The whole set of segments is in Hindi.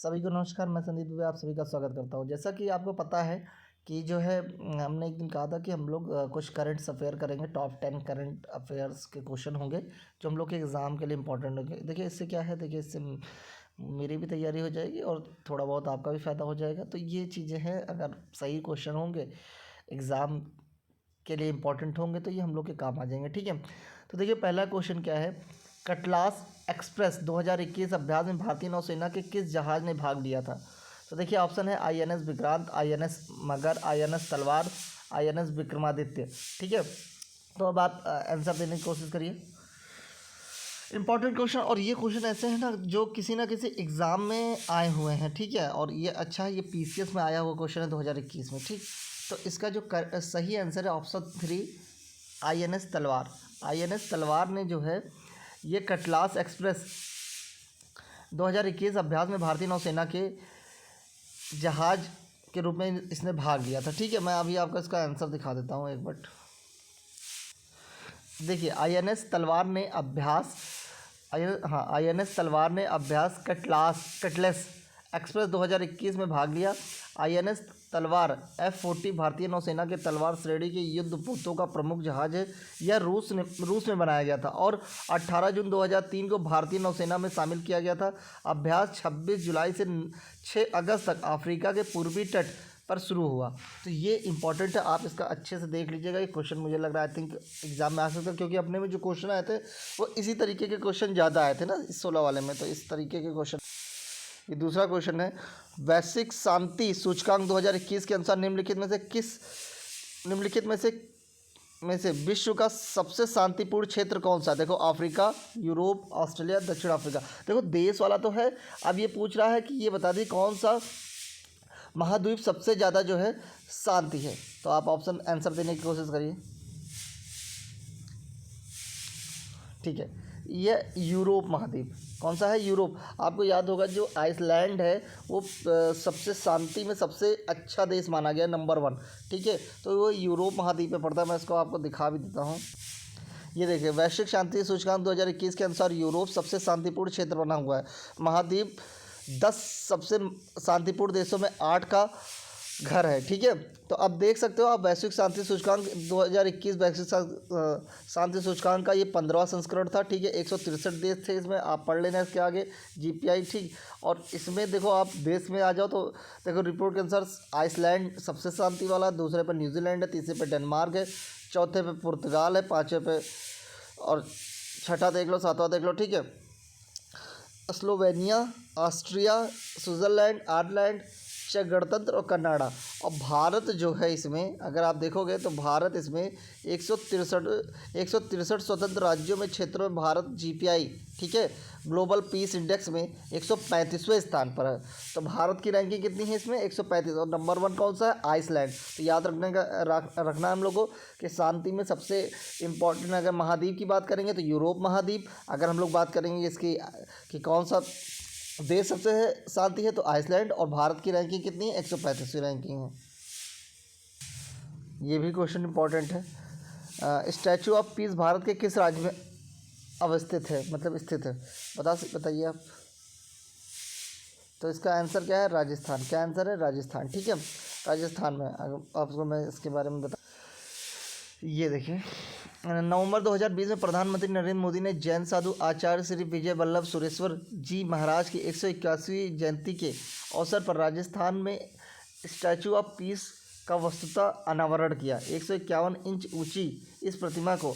सभी को नमस्कार। मैं संदीप दुबे आप सभी का स्वागत करता हूं। जैसा कि आपको पता है कि जो है हमने एक दिन कहा था कि हम लोग कुछ करंट अफेयर करेंगे। टॉप 10 करंट अफेयर्स के क्वेश्चन होंगे जो हम लोग के एग्ज़ाम के लिए इंपॉर्टेंट होंगे। देखिए इससे क्या है, देखिए इससे मेरी भी तैयारी हो जाएगी और थोड़ा बहुत आपका भी फ़ायदा हो जाएगा। तो ये चीज़ें हैं, अगर सही क्वेश्चन होंगे एग्ज़ाम के लिए इम्पोर्टेंट होंगे तो ये हम लोग के काम आ जाएंगे। ठीक है, तो देखिए पहला क्वेश्चन क्या है। कटलास एक्सप्रेस 2021 अभ्यास में भारतीय नौसेना के किस जहाज़ ने भाग लिया था? तो देखिए ऑप्शन है INS विक्रांत, INS मगर, INS तलवार, INS विक्रमादित्य। ठीक है, तो अब आप आंसर देने की कोशिश करिए। इंपॉर्टेंट क्वेश्चन, और ये क्वेश्चन ऐसे हैं ना किसी एग्ज़ाम में आए हुए हैं। ठीक है, और ये अच्छा है, ये PCS में आया हुआ क्वेश्चन है 2021 में। ठीक, तो इसका जो सही आंसर है ऑप्शन 3 INS तलवार। INS तलवार ने जो है ये कटलास एक्सप्रेस 2021 अभ्यास में भारतीय नौसेना के जहाज़ के रूप में इसने भाग लिया था। ठीक है, मैं अभी आपको इसका आंसर दिखा देता हूँ एक मिनट। देखिए INS तलवार ने अभ्यास INS तलवार ने अभ्यास कटलेस एक्सप्रेस 2021 में भाग लिया। INS तलवार F-40 भारतीय नौसेना के तलवार श्रेणी के युद्धपोतों का प्रमुख जहाज़ है। यह रूस में बनाया गया था और 18 जून 2003 को भारतीय नौसेना में शामिल किया गया था। अभ्यास 26 जुलाई से 6 अगस्त तक अफ्रीका के पूर्वी तट पर शुरू हुआ। तो ये इंपॉर्टेंट है, आप इसका अच्छे से देख लीजिएगा। ये क्वेश्चन मुझे लग रहा है आई थिंक एग्जाम में आ सकता है, क्योंकि अपने में जो क्वेश्चन आए थे वो इसी तरीके के क्वेश्चन ज़्यादा आए थे ना इस 16 वाले में, तो इस तरीके के क्वेश्चन। ये दूसरा क्वेश्चन है, वैश्विक शांति सूचकांक 2021 के अनुसार निम्नलिखित में से विश्व का सबसे शांतिपूर्ण क्षेत्र कौन सा? देखो अफ्रीका, यूरोप, ऑस्ट्रेलिया, दक्षिण अफ्रीका। देखो देश वाला तो है, अब ये पूछ रहा है कि ये बता दी कौन सा महाद्वीप सबसे ज़्यादा जो है शांति है। तो आप ऑप्शन आंसर देने की कोशिश करिए। ठीक है, ये यूरोप महाद्वीप। कौन सा है? यूरोप। आपको याद होगा जो आइसलैंड है वो सबसे शांति में सबसे अच्छा देश माना गया, नंबर 1। ठीक है, तो वो यूरोप महाद्वीप में पड़ता है। मैं इसको आपको दिखा भी देता हूँ। ये देखिए वैश्विक शांति सूचकांक 2021 के अनुसार यूरोप सबसे शांतिपूर्ण क्षेत्र बना हुआ है। महाद्वीप 10 सबसे शांतिपूर्ण देशों में 8 का घर है। ठीक है, तो अब देख सकते हो आप वैश्विक शांति सूचकांक 2021 वैश्विक शांति सूचकांक का ये 15वां संस्करण था। ठीक है, 163 देश थे इसमें, आप पढ़ लेना इसके आगे GPI। ठीक, और इसमें देखो आप देश में आ जाओ तो देखो रिपोर्ट के अनुसार आइसलैंड सबसे शांति वाला, दूसरे पर न्यूजीलैंड है, तीसरे पर डेनमार्क है, चौथे पे पुर्तगाल है, पाँचवें पे और छठा देख लो, सातवां देख लो। ठीक है, स्लोवेनिया, ऑस्ट्रिया, स्विट्ज़रलैंड, आयरलैंड, चेक गणतंत्र और कनाडा। और भारत जो है इसमें अगर आप देखोगे तो भारत इसमें 163 स्वतंत्र राज्यों में क्षेत्रों में भारत GPI, ठीक है, ग्लोबल पीस इंडेक्स में 135वें स्थान पर है। तो भारत की रैंकिंग कितनी है इसमें? 135। और नंबर 1 कौन सा है? आइसलैंड। तो याद रखना हम लोगों कि शांति में सबसे इम्पोर्टेंट अगर महाद्वीप की बात करेंगे तो यूरोप महाद्वीप। अगर हम लोग बात करेंगे इसकी कि कौन सा देश सबसे शांति है तो आइसलैंड। और भारत की रैंकिंग कितनी है? 135वीं रैंकिंग है। ये भी क्वेश्चन इंपॉर्टेंट है। स्टैचू ऑफ पीस भारत के किस राज्य में अवस्थित है, मतलब स्थित है? बताइए आप। तो इसका आंसर क्या है? राजस्थान। क्या आंसर है? राजस्थान। ठीक है, राजस्थान में। आपको मैं इसके बारे में बता, ये देखिए नवंबर 2020 में प्रधानमंत्री नरेंद्र मोदी ने जैन साधु आचार्य श्री विजय वल्लभ सुरेश्वर जी महाराज की 181वीं जयंती के अवसर पर राजस्थान में स्टैचू ऑफ पीस का वस्तुतः अनावरण किया। 151 इंच ऊंची इस प्रतिमा को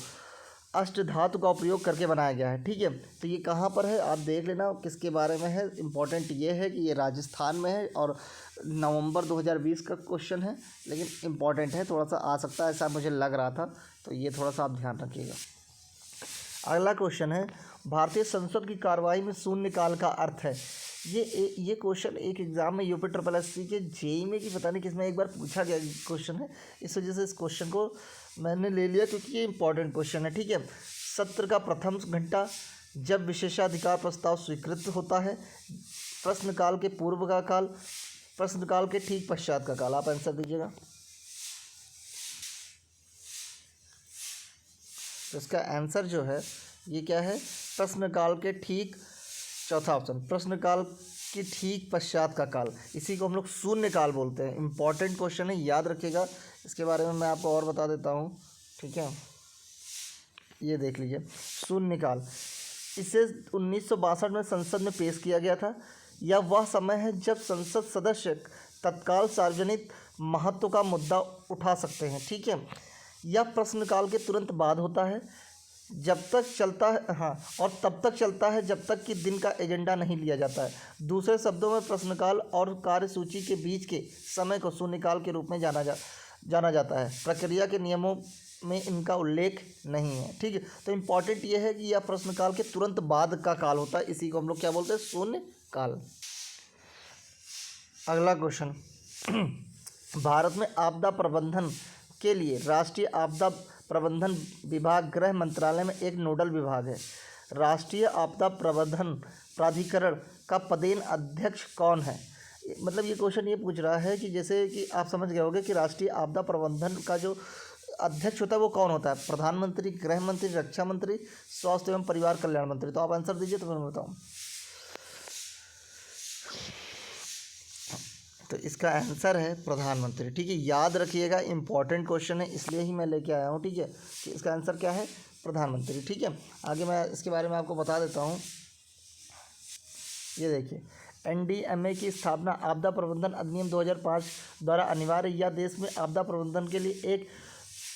अष्टधातु का उपयोग करके बनाया गया है। ठीक है, तो ये कहाँ पर है आप देख लेना किसके बारे में है। इम्पोर्टेंट ये है कि ये राजस्थान में है और नवंबर 2020 का क्वेश्चन है, लेकिन इम्पॉर्टेंट है, थोड़ा सा आ सकता है ऐसा मुझे लग रहा था, तो ये थोड़ा सा आप ध्यान रखिएगा। अगला क्वेश्चन है, भारतीय संसद की कार्रवाई में शून्यकाल का अर्थ है। ये क्वेश्चन एक एग्ज़ाम में UPSSC के JEE में कि पता नहीं किस में एक बार पूछा गया क्वेश्चन है, इस वजह से इस क्वेश्चन को मैंने ले लिया क्योंकि ये इंपॉर्टेंट क्वेश्चन है। ठीक है, सत्र का प्रथम घंटा जब विशेषाधिकार प्रस्ताव स्वीकृत होता है, प्रश्नकाल के पूर्व का काल, प्रश्नकाल के ठीक पश्चात का काल। आप आंसर दीजिएगा। तो इसका आंसर जो है ये क्या है? प्रश्नकाल के ठीक, चौथा ऑप्शन, प्रश्नकाल कि ठीक पश्चात का काल, इसी को हम लोग शून्य काल बोलते हैं। इंपॉर्टेंट क्वेश्चन है, याद रखिएगा। इसके बारे में मैं आपको और बता देता हूँ, ठीक है। ये देख लीजिए, शून्य काल, इसे 1962 में संसद में पेश किया गया था। यह वह समय है जब संसद सदस्य तत्काल सार्वजनिक महत्व का मुद्दा उठा सकते हैं, ठीक है। यह प्रश्नकाल के तुरंत बाद होता है, जब तक चलता है, हाँ, और तब तक चलता है जब तक कि दिन का एजेंडा नहीं लिया जाता है। दूसरे शब्दों में प्रश्नकाल और कार्यसूची के बीच के समय को शून्यकाल के रूप में जाना जाता है। प्रक्रिया के नियमों में इनका उल्लेख नहीं है, ठीक है। तो इम्पॉर्टेंट ये है कि यह प्रश्नकाल के तुरंत बाद का काल होता है, इसी को हम लोग क्या बोलते हैं, शून्य काल। अगला क्वेश्चन, भारत में आपदा प्रबंधन के लिए राष्ट्रीय आपदा प्रबंधन विभाग गृह मंत्रालय में एक नोडल विभाग है। राष्ट्रीय आपदा प्रबंधन प्राधिकरण का पदेन अध्यक्ष कौन है? मतलब ये क्वेश्चन ये पूछ रहा है कि जैसे कि आप समझ गए होंगे कि राष्ट्रीय आपदा प्रबंधन का जो अध्यक्ष होता है वो कौन होता है? प्रधानमंत्री, गृह मंत्री, रक्षा मंत्री, स्वास्थ्य एवं परिवार कल्याण मंत्री। तो आप आंसर दीजिए, तो मैं बताऊँ। तो इसका आंसर है प्रधानमंत्री, ठीक है। याद रखिएगा, इंपॉर्टेंट क्वेश्चन है, इसलिए ही मैं लेके आया हूँ, ठीक है, कि इसका आंसर क्या है, प्रधानमंत्री, ठीक है। आगे मैं इसके बारे में आपको बता देता हूँ। ये देखिए, एनडीएमए की स्थापना आपदा प्रबंधन अधिनियम 2005 द्वारा अनिवार्य या देश में आपदा प्रबंधन के लिए एक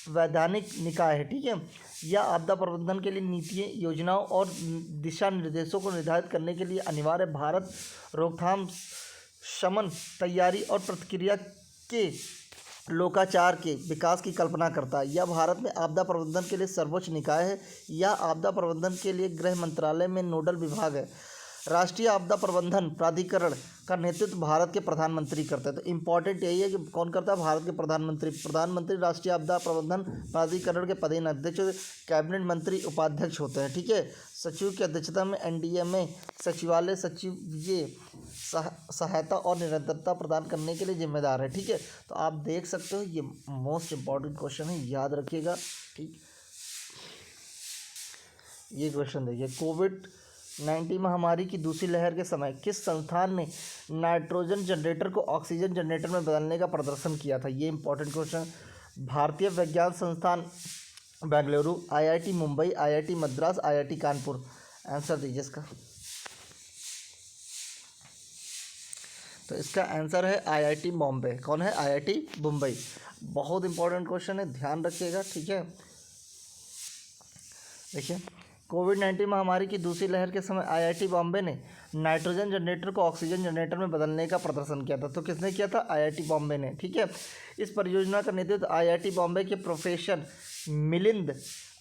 वैधानिक निकाय है, ठीक है। यह आपदा प्रबंधन के लिए नीतियों, योजनाओं और दिशा निर्देशों को निर्धारित करने के लिए अनिवार्य भारत रोकथाम, शमन, तैयारी और प्रतिक्रिया के लोकाचार के विकास की कल्पना करता है। यह भारत में आपदा प्रबंधन के लिए सर्वोच्च निकाय है। यह आपदा प्रबंधन के लिए गृह मंत्रालय में नोडल विभाग है। राष्ट्रीय आपदा प्रबंधन प्राधिकरण का नेतृत्व भारत के प्रधानमंत्री करते हैं। तो इम्पॉर्टेंट यही है कि कौन करता है, भारत के प्रधानमंत्री। प्रधानमंत्री राष्ट्रीय आपदा प्रबंधन प्राधिकरण के पदेन अध्यक्ष, कैबिनेट मंत्री उपाध्यक्ष होते हैं, ठीक है। सचिव की अध्यक्षता में एनडीएमए सचिवालय सचिवीय सहायता और निरंतरता प्रदान करने के लिए जिम्मेदार है, ठीक है। तो आप देख सकते हो, ये मोस्ट इम्पॉर्टेंट क्वेश्चन है, याद रखिएगा, ठीक। ये क्वेश्चन देखिए, कोविड-19 महामारी की दूसरी लहर के समय किस संस्थान ने नाइट्रोजन जनरेटर को ऑक्सीजन जनरेटर में बदलने का प्रदर्शन किया था? ये इंपॉर्टेंट क्वेश्चन। भारतीय विज्ञान संस्थान Bengaluru, IIT Mumbai, IIT Madras, IIT Kanpur. Answer दीजिए इसका। तो इसका आंसर है आईआईटी बॉम्बे। कौन है? आईआईटी मुंबई। बहुत इंपॉर्टेंट क्वेश्चन है, ध्यान रखिएगा, ठीक है। देखिए, कोविड-19 महामारी की दूसरी लहर के समय आईआईटी बॉम्बे ने नाइट्रोजन जनरेटर को ऑक्सीजन जनरेटर में बदलने का प्रदर्शन किया था। तो किसने किया था? आईआईटी बॉम्बे ने, ठीक है। इस परियोजना का नेतृत्व आईआईटी बॉम्बे के प्रोफेसर मिलिंद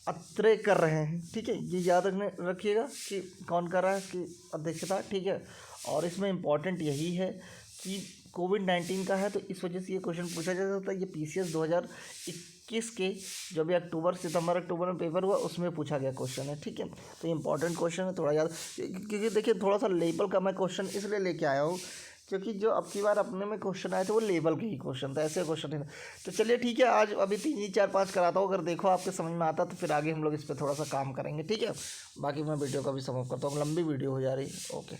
अत्रे कर रहे हैं, ठीक है। ये याद रखिएगा कि कौन कर रहा है, इसकी अध्यक्षता, ठीक है। और इसमें इम्पॉर्टेंट यही है कि कोविड-19 का है, तो इस वजह से ये क्वेश्चन पूछा जा सकता है। ये पीसीएस 2021 के जो भी सितंबर अक्टूबर में पेपर हुआ उसमें पूछा गया क्वेश्चन है, ठीक है। तो इम्पॉर्टेंट क्वेश्चन है, थोड़ा याद, क्योंकि देखिए थोड़ा सा लेवल का मैं क्वेश्चन इसलिए लेके आया हूँ क्योंकि जो अब की बार अपने में क्वेश्चन आए थे वो लेवल के ही क्वेश्चन था, ऐसे क्वेश्चन नहीं था। तो चलिए ठीक है, आज अभी 3 4 5 कराता हूँ, अगर देखो आपके समझ में आता तो फिर आगे हम लोग इस पर थोड़ा सा काम करेंगे, ठीक है। बाकी मैं वीडियो का भी समाप्त करता हूँ, लंबी वीडियो हो जा रही है। ओके।